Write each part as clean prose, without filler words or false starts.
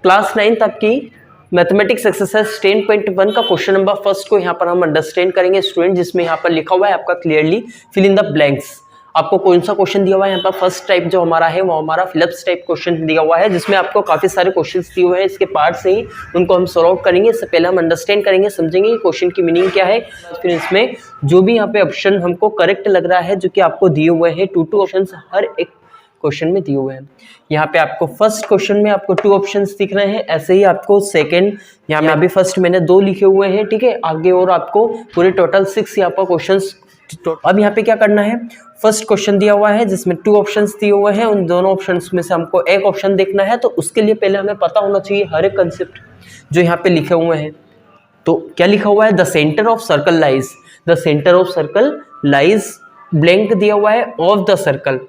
Class 9 आपकी mathematics exercise 10.1 का question number first को यहाँ पर हम अंडरस्टैंड करेंगे स्टूडेंट, जिसमें यहाँ पर लिखा हुआ है आपका clearly fill in the blanks. आपको कौन सा क्वेश्चन दिया हुआ है यहाँ पर? फर्स्ट टाइप जो हमारा है वो हमारा फिलिप्स टाइप क्वेश्चन दिया हुआ है, जिसमें आपको काफी सारे क्वेश्चंस दिए हुए हैं। इसके पार्ट से ही उनको हम सॉल्व आउट करेंगे। इससे पहले हम अंडरस्टैंड करेंगे, समझेंगे क्वेश्चन की मीनिंग क्या है। फिर इसमें जो भी यहाँ पे ऑप्शन हमको करेक्ट लग रहा है जो कि आपको दिए हुए हैं, 2 ऑप्शन हर एक क्वेश्चन में दिए हुए हैं। यहाँ पे आपको फर्स्ट क्वेश्चन में आपको 2 ऑप्शंस दिख रहे हैं, ऐसे ही आपको सेकंड यहाँ पे फर्स्ट मैंने 2 लिखे हुए हैं, ठीक है। आगे और आपको पूरे टोटल 6 यहाँ पर क्वेश्चंस। अब यहाँ पे क्या करना है, फर्स्ट क्वेश्चन दिया हुआ है जिसमें 2 ऑप्शंस दिए हुए हैं, उन दोनों ऑप्शंस में से हमको एक ऑप्शन देखना है। तो उसके लिए पहले हमें पता होना चाहिए हर एक कंसेप्ट जो यहाँ पे लिखे हुए हैं। तो क्या लिखा हुआ है, the centre of circle lies, the centre of circle lies, blank दिया हुआ है ऑफ द सर्कल।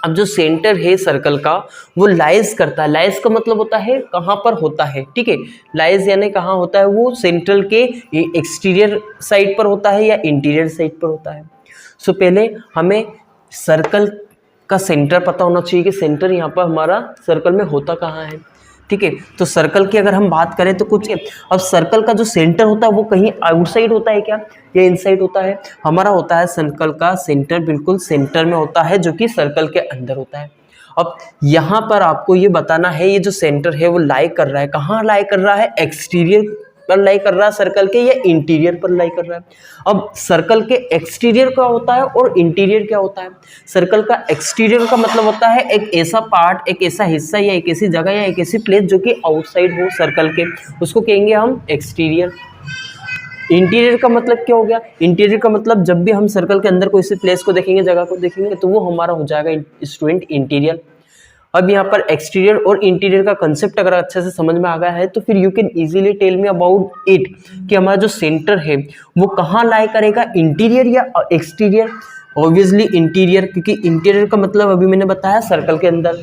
अब जो सेंटर है सर्कल का वो लाइज करता है, लाइज का मतलब होता है कहाँ पर होता है, ठीक है। लाइज यानी कहाँ होता है, वो सेंट्रल के एक्सटीरियर साइड पर होता है या इंटीरियर साइड पर होता है। सो पहले हमें सर्कल का सेंटर पता होना चाहिए कि सेंटर यहाँ पर हमारा सर्कल में होता कहाँ है, ठीक है। तो सर्कल की अगर हम बात करें तो कुछ, अब सर्कल का जो सेंटर होता है वो कहीं आउटसाइड होता है क्या या इनसाइड होता है? हमारा होता है सर्कल का सेंटर बिल्कुल सेंटर में होता है, जो कि सर्कल के अंदर होता है। अब यहाँ पर आपको ये बताना है ये जो सेंटर है वो लाई कर रहा है, कहाँ लाई कर रहा है, एक्सटीरियर पर लाई कर रहा है सर्कल के या इंटीरियर पर लाई कर रहा है। अब सर्कल के एक्सटीरियर क्या होता है और इंटीरियर क्या होता है? सर्कल का एक्सटीरियर का मतलब होता है एक ऐसा पार्ट, एक ऐसा हिस्सा या एक ऐसी जगह या एक ऐसी प्लेस जो कि आउटसाइड हो सर्कल के, उसको कहेंगे हम एक्सटीरियर। इंटीरियर का मतलब क्या हो गया? इंटीरियर का मतलब जब भी हम सर्कल के अंदर कोई सी प्लेस को देखेंगे, जगह को देखेंगे, तो वो हमारा हो जाएगा स्टूडेंट इंटीरियर। अब यहाँ पर एक्सटीरियर और इंटीरियर का कंसेप्ट अगर अच्छे से समझ में आ गया है तो फिर you can easily tell me about it कि हमारा जो सेंटर है वो कहाँ लाई करेगा, इंटीरियर या एक्सटीरियर? ऑब्वियसली इंटीरियर, क्योंकि इंटीरियर का मतलब अभी मैंने बताया सर्कल के अंदर।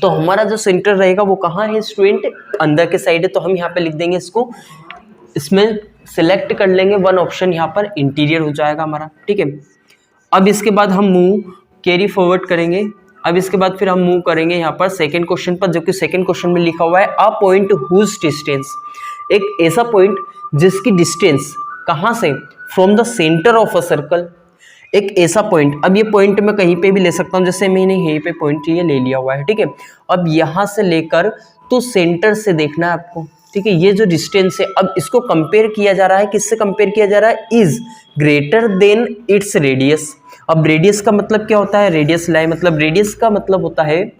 तो हमारा जो सेंटर रहेगा वो कहाँ है स्टूडेंट? अंदर के साइड है। तो हम यहाँ पे लिख देंगे इसको, इसमें सिलेक्ट कर लेंगे 1 ऑप्शन, यहाँ पर इंटीरियर हो जाएगा हमारा, ठीक है। अब इसके बाद हम मूव कैरी फॉरवर्ड करेंगे। अब इसके बाद फिर हम मूव करेंगे यहाँ पर सेकंड क्वेश्चन पर, जो कि सेकंड क्वेश्चन में लिखा हुआ है अ पॉइंट हुज डिस्टेंस, एक ऐसा पॉइंट जिसकी डिस्टेंस कहाँ से, from the centre of a circle, एक ऐसा पॉइंट। अब ये पॉइंट मैं कहीं पे भी ले सकता हूँ, जैसे मैंने यहीं पे पॉइंट ये ले लिया हुआ है, ठीक है। अब यहाँ से लेकर तो सेंटर से देखना है आपको, ठीक है। ये जो डिस्टेंस है, अब इसको कंपेयर किया जा रहा है, किससे कंपेयर किया जा रहा है? Is greater than its radius. अब रेडियस का मतलब क्या होता है? रेडियस लाई मतलब, रेडियस का मतलब होता है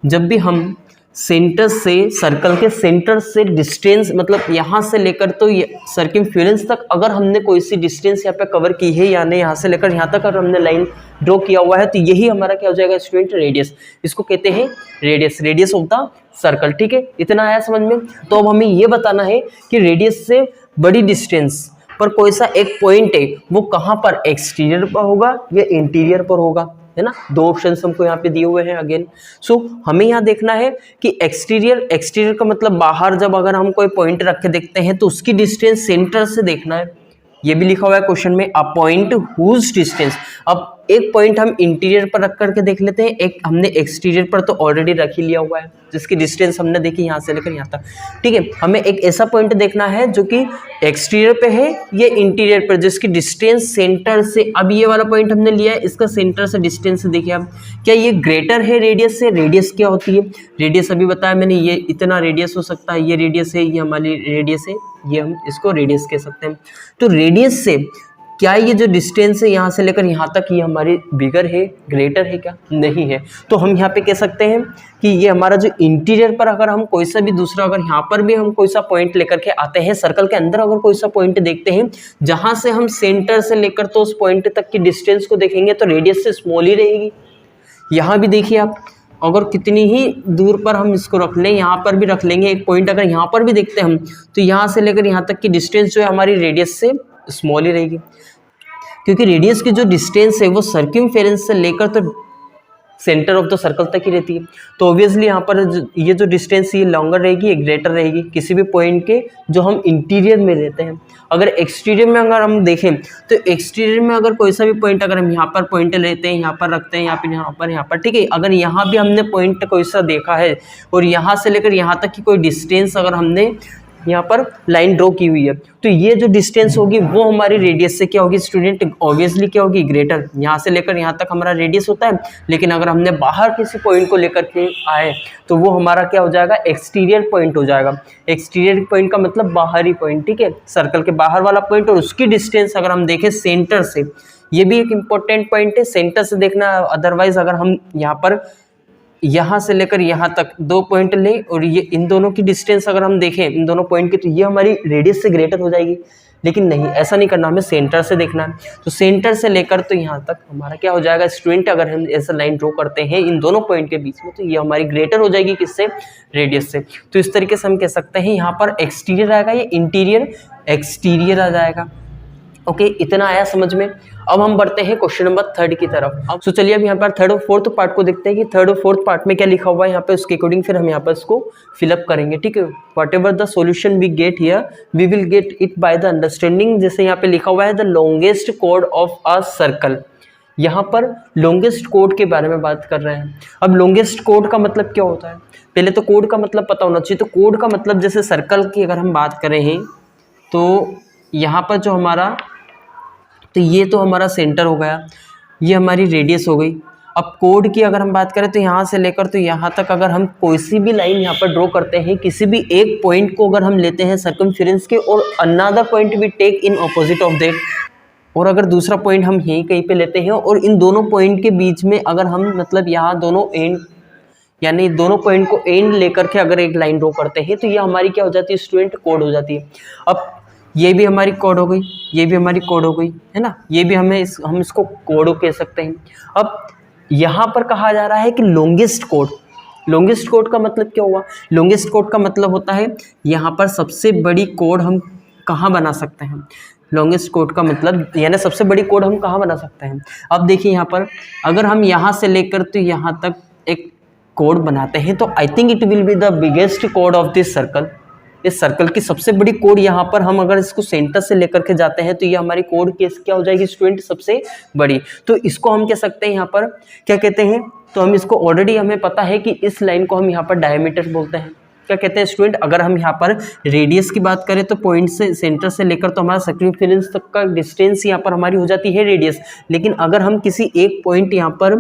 जब भी हम सेंटर से, सर्कल के सेंटर से डिस्टेंस, मतलब यहाँ से लेकर तो सर्कमफ्रेंस तक अगर हमने कोई सी डिस्टेंस यहाँ पे कवर की है, यानी यहाँ से लेकर यहाँ तक अगर हमने लाइन ड्रॉ किया हुआ है, तो यही हमारा क्या हो जाएगा स्टूडेंट? रेडियस। इसको कहते हैं radius, radius of the circle, ठीक है। इतना आया समझ में? तो अब हमें ये बताना है कि रेडियस से बड़ी डिस्टेंस पर कोई सा एक पॉइंट है वो कहाँ पर, एक्सटीरियर पर होगा या इंटीरियर पर होगा, है ना। 2 ऑप्शंस हमको यहाँ पे दिए हुए हैं अगेन। सो हमें यहाँ देखना है कि एक्सटीरियर, एक्सटीरियर का मतलब बाहर, जब अगर हम कोई पॉइंट रख के देखते हैं तो उसकी डिस्टेंस सेंटर से देखना है। ये भी लिखा हुआ है क्वेश्चन में अ पॉइंट हुज डिस्टेंस। अब एक पॉइंट हम इंटीरियर पर रख करके देख लेते हैं, एक हमने एक्सटीरियर पर तो ऑलरेडी रख ही लिया हुआ है, जिसकी डिस्टेंस हमने देखी यहाँ से लेकर यहाँ तक, ठीक है। हमें एक ऐसा पॉइंट देखना है जो कि एक्सटीरियर पे है या इंटीरियर पर, जिसकी डिस्टेंस सेंटर से, अब ये वाला पॉइंट हमने लिया है, इसका सेंटर से डिस्टेंस देखिए आप, क्या ये ग्रेटर है रेडियस से? रेडियस क्या होती है? रेडियस अभी बताया मैंने, ये इतना रेडियस हो सकता है, ये रेडियस है, ये हमारी रेडियस है, ये हम इसको रेडियस कह सकते हैं। तो रेडियस से क्या ये जो डिस्टेंस है यहाँ से लेकर यहाँ तक, ये हमारी बिगर है, ग्रेटर है क्या? नहीं है। तो हम यहाँ पे कह सकते हैं कि ये हमारा जो इंटीरियर पर अगर हम कोई सा भी दूसरा, अगर यहाँ पर भी हम कोई सा पॉइंट लेकर के आते हैं, सर्कल के अंदर अगर कोई सा पॉइंट देखते हैं जहाँ से हम सेंटर से लेकर तो उस पॉइंट तक की डिस्टेंस को देखेंगे तो रेडियस से स्मॉल ही रहेगी। यहाँ भी देखिए आप, अगर कितनी ही दूर पर हम इसको रख लें, यहाँ पर भी रख लेंगे एक पॉइंट, अगर यहाँ पर भी देखते हैं हम, तो यहाँ से लेकर यहाँ तक की डिस्टेंस जो है हमारी रेडियस से स्मॉल ही रहेगी, क्योंकि रेडियस की जो डिस्टेंस है वो सर्कमफेरेंस से लेकर तो सेंटर ऑफ द सर्कल तक ही रहती है। तो ऑब्वियसली यहाँ पर ये जो डिस्टेंस ये लॉन्गर रहेगी, ये ग्रेटर रहेगी किसी भी पॉइंट के जो हम इंटीरियर में लेते हैं। अगर एक्सटीरियर में अगर हम देखें तो एक्सटीरियर में अगर कोई सा भी पॉइंट अगर हम यहाँ पर पॉइंट लेते हैं, यहाँ पर रखते हैं, यहाँ पर ठीक है, अगर यहाँ भी हमने पॉइंट कोई सा देखा है और यहाँ से लेकर यहाँ तक की कोई डिस्टेंस अगर हमने यहाँ पर लाइन ड्रॉ की हुई है, तो ये जो डिस्टेंस होगी वो हमारी रेडियस से क्या होगी स्टूडेंट, ऑब्वियसली क्या होगी, ग्रेटर। यहाँ से लेकर यहाँ तक हमारा रेडियस होता है, लेकिन अगर हमने बाहर किसी पॉइंट को लेकर के आए तो वो हमारा क्या हो जाएगा, एक्सटीरियर पॉइंट हो जाएगा। एक्सटीरियर पॉइंट का मतलब बाहरी पॉइंट, ठीक है, सर्कल के बाहर वाला पॉइंट। और उसकी डिस्टेंस अगर हम देखें सेंटर से, ये भी एक इंपॉर्टेंट पॉइंट है, सेंटर से देखना। अदरवाइज अगर हम यहाँ पर यहाँ से लेकर यहाँ तक 2 पॉइंट लें और ये इन दोनों की डिस्टेंस अगर हम देखें इन दोनों पॉइंट की, तो ये हमारी रेडियस से ग्रेटर हो जाएगी। लेकिन नहीं, ऐसा नहीं करना, हमें सेंटर से देखना है। तो सेंटर से लेकर तो यहाँ तक हमारा क्या हो जाएगा स्टूडेंट, अगर हम ऐसा लाइन ड्रॉ करते हैं इन दोनों पॉइंट के बीच में, तो ये हमारी ग्रेटर हो जाएगी किससे, रेडियस से। तो इस तरीके से हम कह सकते हैं यहाँ पर एक्सटीरियर आएगा, ये इंटीरियर एक्सटीरियर आ जाएगा। ओके, इतना आया समझ में। अब हम बढ़ते हैं क्वेश्चन नंबर 3 की तरफ। अब तो चलिए अब यहाँ पर 3rd और 4th पार्ट को देखते हैं कि 3rd और 4th पार्ट में क्या लिखा हुआ है यहाँ पे, उसके अकॉर्डिंग फिर हम यहाँ पर इसको फिलअप करेंगे, ठीक है। Whatever the solution we get here we will get it by the understanding. जैसे यहाँ पे लिखा हुआ है द लॉन्गेस्ट कोड ऑफ अ सर्कल, यहाँ पर लॉन्गेस्ट कोड के बारे में बात कर रहे हैं। अब लॉन्गेस्ट कोड का मतलब क्या होता है, पहले तो कोड का मतलब पता होना चाहिए। तो कोड का मतलब जैसे सर्कल की अगर हम बात करें हैं तो यहाँ पर जो हमारा, तो ये तो हमारा सेंटर हो गया, ये हमारी रेडियस हो गई। अब कोड की अगर हम बात करें तो यहाँ से लेकर तो यहाँ तक अगर हम कोई सी भी लाइन यहाँ पर ड्रॉ करते हैं, किसी भी एक पॉइंट को अगर हम लेते हैं सर्कमफेरेंस के और अनदर पॉइंट भी take in opposite of that, और अगर दूसरा पॉइंट हम यहीं कहीं पे लेते हैं और इन दोनों पॉइंट के बीच में अगर हम मतलब यहाँ दोनों एंड यानी दोनों पॉइंट को एंड लेकर के अगर एक लाइन ड्रॉ करते हैं, तो ये हमारी क्या हो जाती है स्टूडेंट, कोड हो जाती है। अब ये भी हमारी कोड हो गई, ये भी हमारी कोड हो गई, है ना, ये भी हम इसको कोड कह सकते हैं। अब यहाँ पर कहा जा रहा है कि लॉन्गेस्ट कोड। लॉन्गेस्ट कोड का मतलब क्या हुआ, लॉन्गेस्ट कोड का मतलब होता है यहाँ पर सबसे बड़ी कोड हम कहाँ बना सकते हैं। लॉन्गेस्ट कोड का मतलब यानी सबसे बड़ी कोड हम कहाँ बना सकते हैं। अब देखिए यहाँ पर अगर हम यहाँ से लेकर तो यहाँ तक एक कोड बनाते हैं, तो I think it will be the biggest code of this circle. इस सर्कल की सबसे बड़ी कोड यहाँ पर हम अगर इसको सेंटर से लेकर के जाते हैं तो ये हमारी कोड केस क्या हो जाएगी स्टूडेंट, सबसे बड़ी। तो इसको हम कह सकते हैं यहाँ पर क्या कहते हैं, तो हम इसको ऑलरेडी हमें पता है कि इस लाइन को हम यहाँ पर डायमीटर बोलते हैं। क्या कहते हैं स्टूडेंट, अगर हम यहाँ पर रेडियस की बात करें तो पॉइंट से सेंटर से लेकर तो हमारा सर्कमफेरेंस तक का डिस्टेंस यहाँ पर हमारी हो जाती है रेडियस। लेकिन अगर हम किसी एक पॉइंट यहाँ पर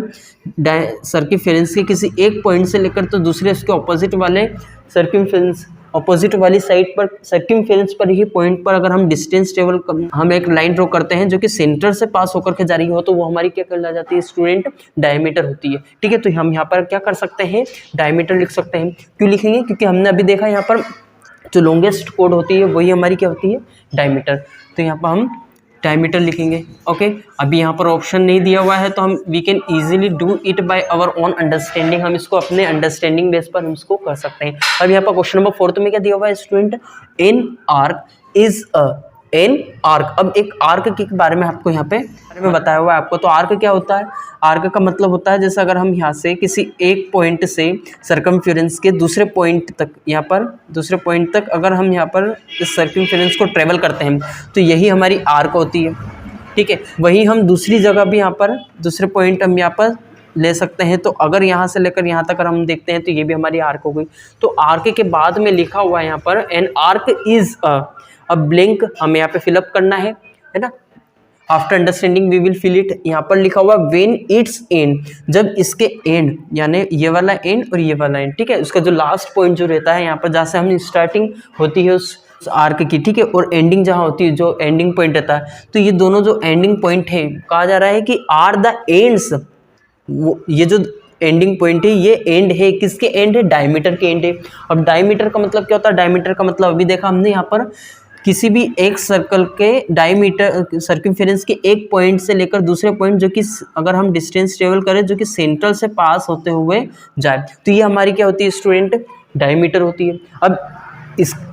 सर्कमफेरेंस के किसी एक पॉइंट से लेकर तो दूसरे उसके ऑपोजिट वाले सर्कमफेरेंस अपोजिट वाली साइड पर सर्कमफेरेंस पर ही पॉइंट पर अगर हम डिस्टेंस ट्रेवल हम एक लाइन ड्रॉ करते हैं जो कि सेंटर से पास होकर के जा रही हो, तो वो हमारी क्या कहला जाती है स्टूडेंट, डायमीटर होती है। ठीक है, तो हम यहाँ पर क्या कर सकते हैं, डायमीटर लिख सकते हैं। क्यों लिखेंगे, क्योंकि हमने अभी देखा यहाँ पर जो लॉन्गेस्ट कोड होती है वही हमारी क्या होती है, डायमीटर। तो यहाँ पर हम डायमीटर लिखेंगे। ओके, अभी यहाँ पर ऑप्शन नहीं दिया हुआ है तो हम we can easily do it by our own understanding. हम इसको अपने अंडरस्टैंडिंग बेस पर हम इसको कर सकते हैं। अब यहाँ पर क्वेश्चन नंबर 4 में क्या दिया हुआ है student, an arc is a an arc. अब एक आर्क के बारे में आपको यहाँ पे बारे में बताया हुआ है आपको। तो आर्क क्या होता है, आर्क का मतलब होता है जैसे अगर हम यहाँ से किसी एक पॉइंट से सर्कमफेरेंस के दूसरे पॉइंट तक, यहाँ पर दूसरे पॉइंट तक अगर हम यहाँ पर इस सर्कमफेरेंस को ट्रेवल करते हैं तो यही हमारी आर्क होती है। ठीक है, वही हम दूसरी जगह भी यहाँ पर दूसरे पॉइंट हम यहाँ पर ले सकते हैं। तो अगर यहाँ से लेकर यहाँ तक अगर हम देखते हैं तो ये भी हमारी आर्क हो गई। तो आर्क के बाद में लिखा हुआ है यहाँ पर एन आर्क इज अ, अब ब्लैंक हमें यहाँ पे फिलअप करना है ना। After understanding we will fill it. यहाँ पर लिखा हुआ व्हेन इट्स एंड, जब इसके एंड यानी ये वाला एंड और ये वाला एंड, ठीक है, उसका जो लास्ट पॉइंट जो रहता है यहाँ पर जहाँ से हम स्टार्टिंग होती है उस आर्क की, ठीक है, और एंडिंग जहाँ होती है जो एंडिंग पॉइंट रहता है, तो ये दोनों जो एंडिंग पॉइंट है कहा जा रहा है कि आर द एंड्स। ये जो एंडिंग पॉइंट है ये एंड है, किसके एंड है, डायमीटर के एंड है। अब डायमीटर का मतलब क्या होता है, डायमीटर का मतलब अभी देखा हमने यहाँ पर किसी भी एक सर्कल के डायमीटर सर्कमफेरेंस के एक पॉइंट से लेकर दूसरे पॉइंट जो कि अगर हम डिस्टेंस ट्रेवल करें जो कि सेंट्रल से पास होते हुए जाए, तो ये हमारी क्या होती है स्टूडेंट, डायमीटर होती है। अब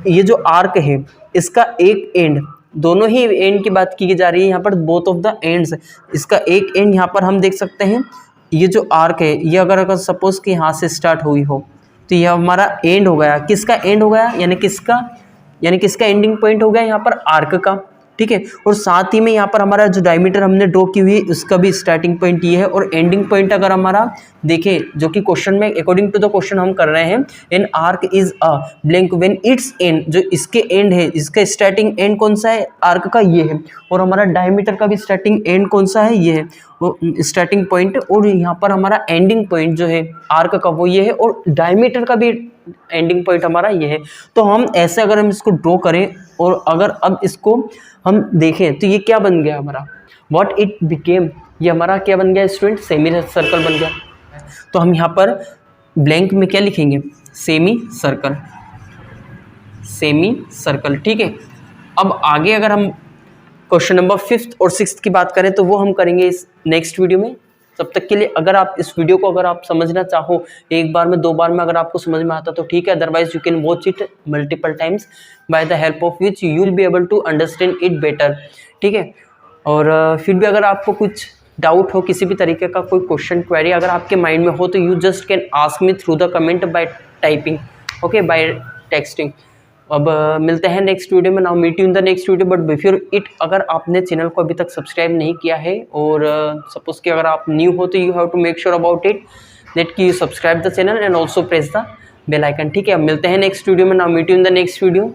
ये जो आर्क है इसका एक एंड, दोनों ही एंड की बात की जा रही है यहाँ पर, बोथ ऑफ द एंड्स। इसका एक एंड यहाँ पर हम देख सकते हैं ये जो आर्क है ये अगर सपोज कि यहाँ से स्टार्ट हुई हो तो यह हमारा एंड हो गया, किसका एंड हो गया, यानी किसका एंडिंग पॉइंट हो गया यहाँ पर आर्क का, ठीक है। और साथ ही में यहाँ पर हमारा जो डायमीटर हमने ड्रॉ की हुई है उसका भी स्टार्टिंग पॉइंट ये है, और एंडिंग पॉइंट अगर हमारा देखें जो कि क्वेश्चन में अकॉर्डिंग टू द क्वेश्चन हम कर रहे हैं, an arc is a blank when it's and, जो इसके एंड है, इसका स्टार्टिंग एंड कौन सा है, आर्क का ये है, और हमारा डायमीटर का भी स्टार्टिंग एंड कौन सा है, ये है वो स्टार्टिंग पॉइंट, और यहाँ पर हमारा एंडिंग पॉइंट जो है आर्क का वो ये है, और डायमीटर का भी एंडिंग पॉइंट हमारा ये है। तो हम ऐसे अगर हम इसको ड्रॉ करें और अगर अब इसको हम देखें तो ये क्या बन गया हमारा, व्हाट इट बिकेम, ये हमारा क्या बन गया स्टूडेंट, सेमी सर्कल बन गया। तो हम यहाँ पर ब्लैंक में क्या लिखेंगे, सेमी सर्कल, ठीक है। अब आगे अगर हम क्वेश्चन नंबर 5th और 6th की बात करें तो वो हम करेंगे इस नेक्स्ट वीडियो में। तब तक के लिए अगर आप इस वीडियो को अगर आप समझना चाहो एक बार में, 2 बार में अगर आपको समझ में आता तो ठीक है, otherwise you can watch it multiple times by the help of which you will be able to understand it better, ठीक है। और फिर भी अगर आपको कुछ डाउट हो, किसी भी तरीके का कोई क्वेश्चन क्वेरी अगर आपके माइंड में हो तो you just can ask me through the comment by typing, okay, by texting. अब मिलते हैं नेक्स्ट वीडियो में। Now meet you in the next video, but before it अगर आपने चैनल को अभी तक सब्सक्राइब नहीं किया है और सपोज कि अगर आप न्यू हो तो you have to make sure about it that कि you subscribe the channel and also press the bell icon, ठीक है। अब मिलते हैं नेक्स्ट वीडियो में। Now meet you in the next video.